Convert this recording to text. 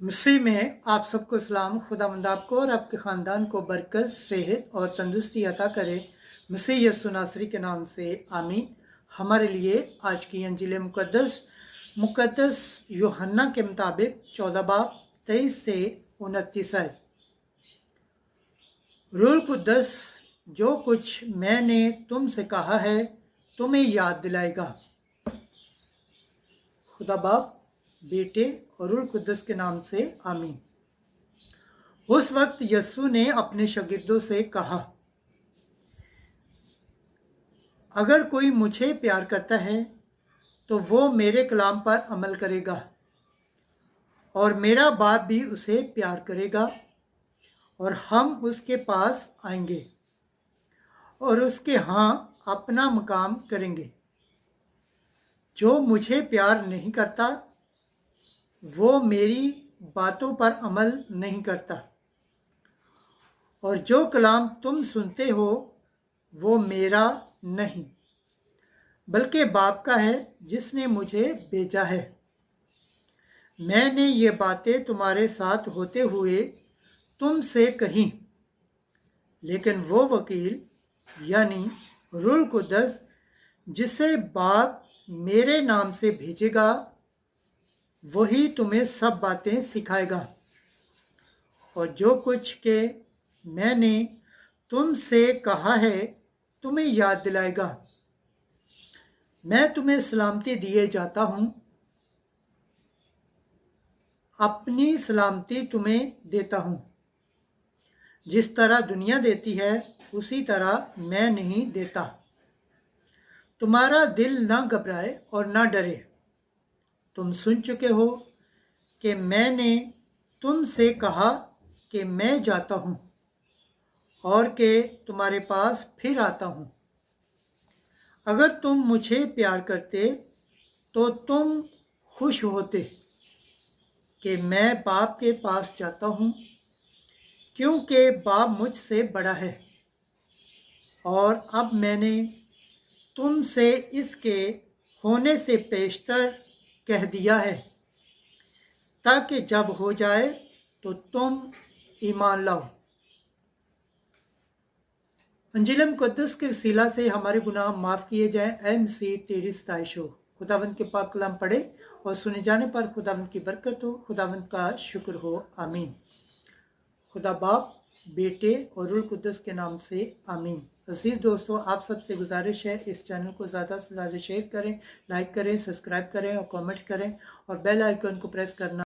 मसीह में आप सबको सलाम। खुदावंद आपको और आपके ख़ानदान को बरकत, सेहत और तंदुरुस्ती अता करे। मसीह यीशु नासरी के नाम से आमीन। हमारे लिए आज की अंजील मुकद्दस यूहन्ना के मुताबिक 14 बाब 23 से 29 है। रूह कुद्दस जो कुछ मैंने तुमसे कहा है तुम्हें याद दिलाएगा। खुदा बाप, बेटे और रूह कुद्दस के नाम से आमीन। उस वक्त यीशु ने अपने शागिर्दों से कहा, अगर कोई मुझे प्यार करता है तो वो मेरे कलाम पर अमल करेगा और मेरा बाप भी उसे प्यार करेगा और हम उसके पास आएंगे और उसके यहाँ अपना मकाम करेंगे। जो मुझे प्यार नहीं करता वो मेरी बातों पर अमल नहीं करता, और जो कलाम तुम सुनते हो वो मेरा नहीं बल्कि बाप का है जिसने मुझे भेजा है। मैंने ये बातें तुम्हारे साथ होते हुए तुमसे कही, लेकिन वो वकील यानी रूह कुद्दस जिसे बाप मेरे नाम से भेजेगा वही तुम्हें सब बातें सिखाएगा और जो कुछ के मैंने तुमसे कहा है तुम्हें याद दिलाएगा। मैं तुम्हें सलामती दिए जाता हूँ, अपनी सलामती तुम्हें देता हूँ। जिस तरह दुनिया देती है उसी तरह मैं नहीं देता। तुम्हारा दिल ना घबराए और ना डरे। तुम सुन चुके हो कि मैंने तुमसे कहा कि मैं जाता हूँ और कि तुम्हारे पास फिर आता हूँ। अगर तुम मुझे प्यार करते तो तुम खुश होते कि मैं बाप के पास जाता हूँ, क्योंकि बाप मुझसे बड़ा है। और अब मैंने तुमसे इसके होने से पेशतर कह दिया है, ताकि जब हो जाए तो तुम ईमान लाओ। अंजील मुकद्दस के वसीला से हमारे गुनाह माफ़ किए जाएं। ऐ मसीह तेरी सताइश हो। खुदावंद के पाक कलाम पढ़े और सुने जाने पर खुदावंद की बरकत हो। खुदावंद का शुक्र हो। आमीन। खुदा बाप, बेटे और रूह कुद्दस के नाम से आमीन। अजीज़ दोस्तों, आप सबसे गुजारिश है इस चैनल को ज़्यादा से ज़्यादा शेयर करें, लाइक करें, सब्सक्राइब करें और कमेंट करें और बेल आइकन को प्रेस करना